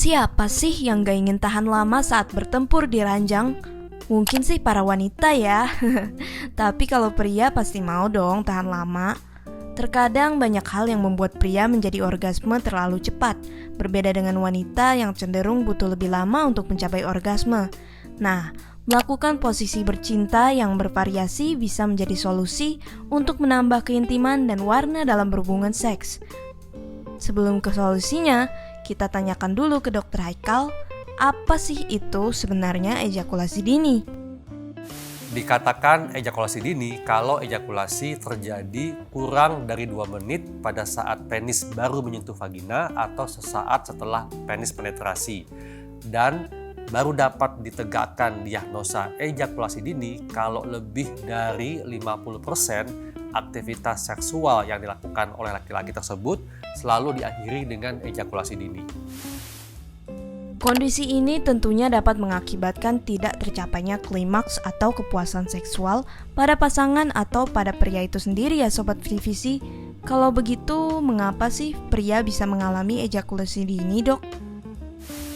Siapa sih yang gak ingin tahan lama saat bertempur di ranjang? Mungkin sih para wanita ya. Tapi kalau pria pasti mau dong tahan lama. Terkadang banyak hal yang membuat pria menjadi orgasme terlalu cepat, berbeda dengan wanita yang cenderung butuh lebih lama untuk mencapai orgasme. Nah, melakukan posisi bercinta yang bervariasi bisa menjadi solusi untuk menambah keintiman dan warna dalam berhubungan seks. Sebelum ke solusinya, kita tanyakan dulu ke Dr. Haikal, apa sih itu sebenarnya ejakulasi dini? Dikatakan ejakulasi dini kalau ejakulasi terjadi kurang dari 2 menit pada saat penis baru menyentuh vagina atau sesaat setelah penis penetrasi. Dan baru dapat ditegakkan diagnosa ejakulasi dini kalau lebih dari 50% aktivitas seksual yang dilakukan oleh laki-laki tersebut selalu diakhiri dengan ejakulasi dini. Kondisi ini tentunya dapat mengakibatkan tidak tercapainya klimaks atau kepuasan seksual pada pasangan atau pada pria itu sendiri ya Sobat Vivisi. Kalau begitu, mengapa sih pria bisa mengalami ejakulasi dini, Dok?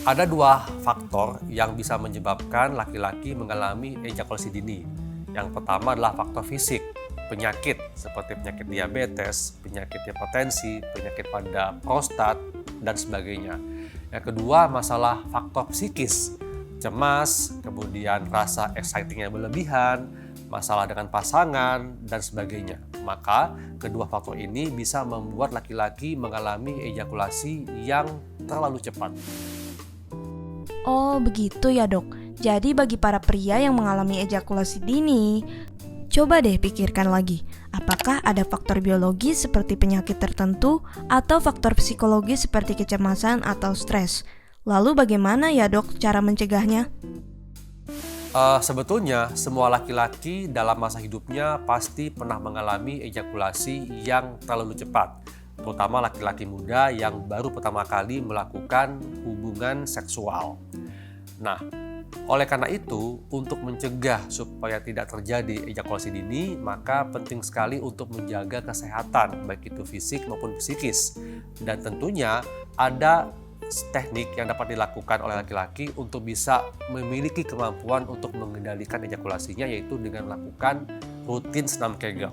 Ada 2 faktor yang bisa menyebabkan laki-laki mengalami ejakulasi dini. Yang pertama adalah faktor fisik, penyakit seperti penyakit diabetes, penyakit hipertensi, penyakit pada prostat, dan sebagainya. Yang kedua, masalah faktor psikis, cemas, kemudian rasa excitingnya berlebihan, masalah dengan pasangan, dan sebagainya. Maka, kedua faktor ini bisa membuat laki-laki mengalami ejakulasi yang terlalu cepat. Oh, begitu ya, Dok. Jadi bagi para pria yang mengalami ejakulasi dini, coba deh pikirkan lagi, apakah ada faktor biologis seperti penyakit tertentu atau faktor psikologis seperti kecemasan atau stres? Lalu bagaimana ya Dok cara mencegahnya? Sebetulnya semua laki-laki dalam masa hidupnya pasti pernah mengalami ejakulasi yang terlalu cepat, terutama laki-laki muda yang baru pertama kali melakukan hubungan seksual. Nah, oleh karena itu, untuk mencegah supaya tidak terjadi ejakulasi dini, maka penting sekali untuk menjaga kesehatan, baik itu fisik maupun psikis. Dan tentunya ada teknik yang dapat dilakukan oleh laki-laki untuk bisa memiliki kemampuan untuk mengendalikan ejakulasinya, yaitu dengan melakukan rutin senam Kegel.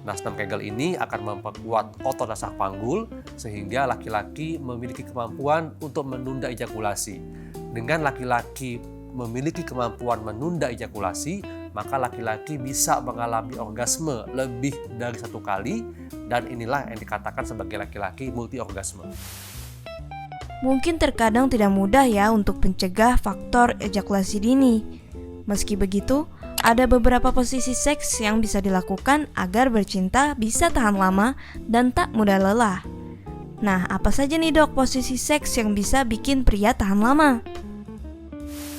Nah, senam Kegel ini akan memperkuat otot dasar panggul sehingga laki-laki memiliki kemampuan untuk menunda ejakulasi. Dengan laki-laki memiliki kemampuan menunda ejakulasi, maka laki-laki bisa mengalami orgasme lebih dari 1 kali, dan inilah yang dikatakan sebagai laki-laki multi orgasme. Mungkin terkadang tidak mudah ya untuk mencegah faktor ejakulasi dini. Meski begitu, ada beberapa posisi seks yang bisa dilakukan agar bercinta bisa tahan lama dan tak mudah lelah. Nah, apa saja nih Dok posisi seks yang bisa bikin pria tahan lama?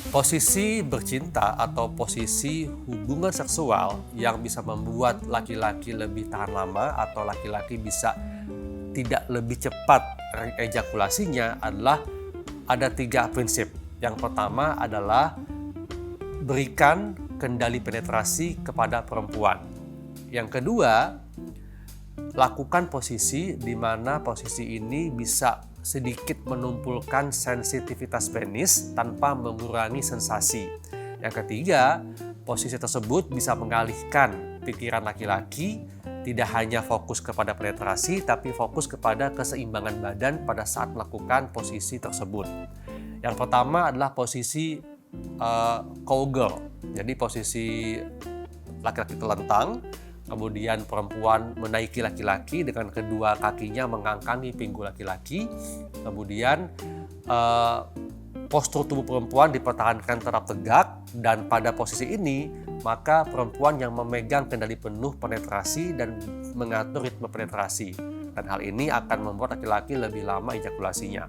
Posisi bercinta atau posisi hubungan seksual yang bisa membuat laki-laki lebih tahan lama atau laki-laki bisa tidak lebih cepat ejakulasinya adalah ada 3 prinsip. Yang pertama adalah berikan kendali penetrasi kepada perempuan. Yang kedua, lakukan posisi di mana posisi ini bisa sedikit menumpulkan sensitivitas penis tanpa mengurangi sensasi. Yang ketiga, posisi tersebut bisa mengalihkan pikiran laki-laki, tidak hanya fokus kepada penetrasi, tapi fokus kepada keseimbangan badan pada saat melakukan posisi tersebut. Yang pertama adalah posisi cowgirl, jadi posisi laki-laki terlentang, kemudian perempuan menaiki laki-laki dengan kedua kakinya mengangkangi pinggul laki-laki, kemudian postur tubuh perempuan dipertahankan tetap tegak, dan pada posisi ini maka perempuan yang memegang kendali penuh penetrasi dan mengatur ritme penetrasi, dan hal ini akan membuat laki-laki lebih lama ejakulasinya.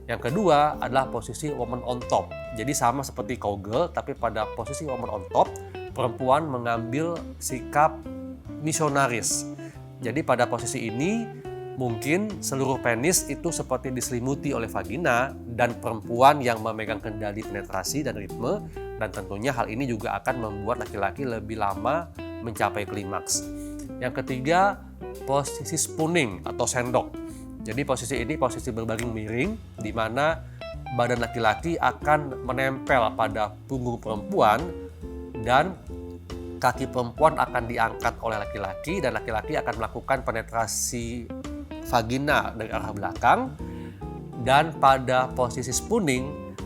Yang kedua adalah posisi woman on top, jadi sama seperti cowgirl, tapi pada posisi woman on top perempuan mengambil sikap misionaris. Jadi pada posisi ini mungkin seluruh penis itu seperti diselimuti oleh vagina dan perempuan yang memegang kendali penetrasi dan ritme, dan tentunya hal ini juga akan membuat laki-laki lebih lama mencapai klimaks. Yang ketiga, posisi spooning atau sendok. Jadi posisi ini posisi berbaring miring di mana badan laki-laki akan menempel pada punggung perempuan dan kaki perempuan akan diangkat oleh laki-laki dan laki-laki akan melakukan penetrasi vagina dari arah belakang. Dan pada posisi spooning,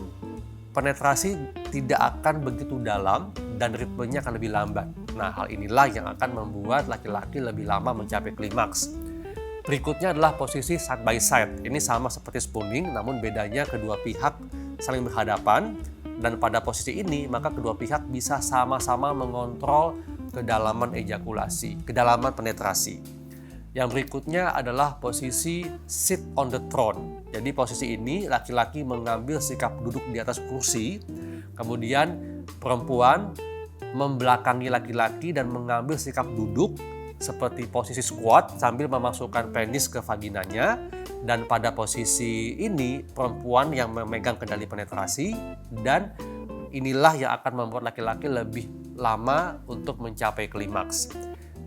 penetrasi tidak akan begitu dalam dan ritmenya akan lebih lambat. Nah, hal inilah yang akan membuat laki-laki lebih lama mencapai klimaks. Berikutnya adalah posisi side by side. Ini sama seperti spooning, namun bedanya kedua pihak saling berhadapan. Dan pada posisi ini, maka kedua pihak bisa sama-sama mengontrol kedalaman ejakulasi, kedalaman penetrasi. Yang berikutnya adalah posisi sit on the throne. Jadi posisi ini laki-laki mengambil sikap duduk di atas kursi, kemudian perempuan membelakangi laki-laki dan mengambil sikap duduk seperti posisi squat sambil memasukkan penis ke vaginanya. Dan pada posisi ini perempuan yang memegang kendali penetrasi dan inilah yang akan membuat laki-laki lebih lama untuk mencapai klimaks.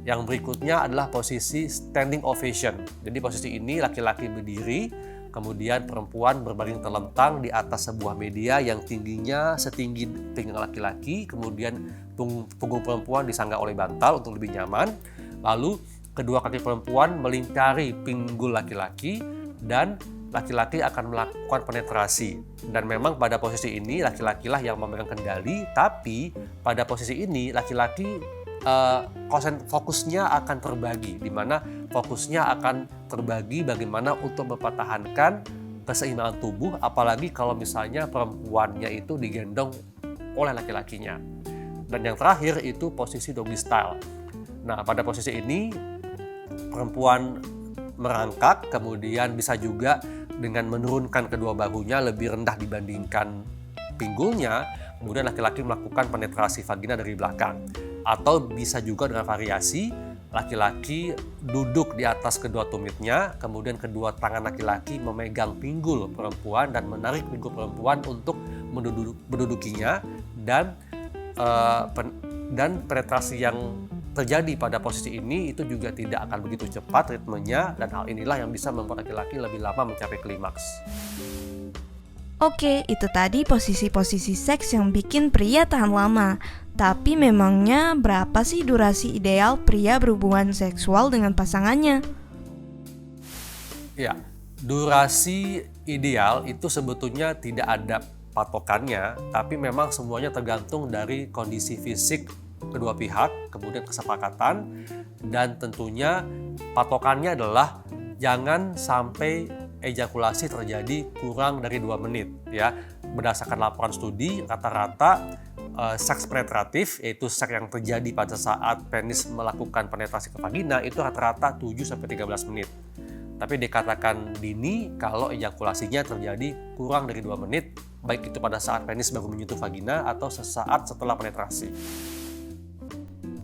Yang berikutnya adalah posisi standing ovation. Jadi posisi ini laki-laki berdiri, kemudian perempuan berbaring terlentang di atas sebuah media yang tingginya setinggi pinggang laki-laki, kemudian punggung perempuan disangga oleh bantal untuk lebih nyaman. Lalu kedua kaki perempuan melingkari pinggul laki-laki dan laki-laki akan melakukan penetrasi. Dan memang pada posisi ini laki-lakilah yang memegang kendali, tapi pada posisi ini laki-laki fokusnya akan terbagi, di mana fokusnya akan terbagi bagaimana untuk mempertahankan keseimbangan tubuh, apalagi kalau misalnya perempuannya itu digendong oleh laki-lakinya. Dan yang terakhir itu posisi doggy style. Nah, pada posisi ini perempuan merangkak, kemudian bisa juga dengan menurunkan kedua bahunya lebih rendah dibandingkan pinggulnya, kemudian laki-laki melakukan penetrasi vagina dari belakang. Atau bisa juga dengan variasi, laki-laki duduk di atas kedua tumitnya, kemudian kedua tangan laki-laki memegang pinggul perempuan dan menarik pinggul perempuan untuk mendudukinya, dan penetrasi yang terjadi pada posisi ini itu juga tidak akan begitu cepat ritmenya, dan hal inilah yang bisa membuat laki-laki lebih lama mencapai klimaks. Oke, itu tadi posisi-posisi seks yang bikin pria tahan lama. Tapi memangnya berapa sih durasi ideal pria berhubungan seksual dengan pasangannya? Ya, durasi ideal itu sebetulnya tidak ada patokannya, tapi memang semuanya tergantung dari kondisi fisik kedua pihak, kemudian kesepakatan, dan tentunya patokannya adalah jangan sampai ejakulasi terjadi kurang dari 2 menit ya. Berdasarkan laporan studi, rata-rata seks penetratif, yaitu seks yang terjadi pada saat penis melakukan penetrasi ke vagina, itu rata-rata 7-13 menit. Tapi dikatakan dini kalau ejakulasinya terjadi kurang dari 2 menit, baik itu pada saat penis baru menyentuh vagina atau sesaat setelah penetrasi.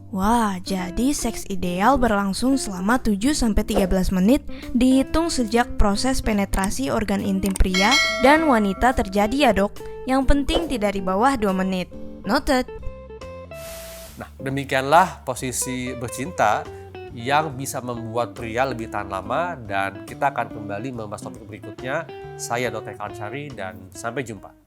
Wah, jadi seks ideal berlangsung selama 7-13 menit dihitung sejak proses penetrasi organ intim pria dan wanita terjadi ya dok. Yang penting tidak di bawah 2 menit. Noted. Nah, demikianlah posisi bercinta yang bisa membuat pria lebih tahan lama, dan kita akan kembali membahas topik berikutnya. Saya Dr. Kansari dan sampai jumpa.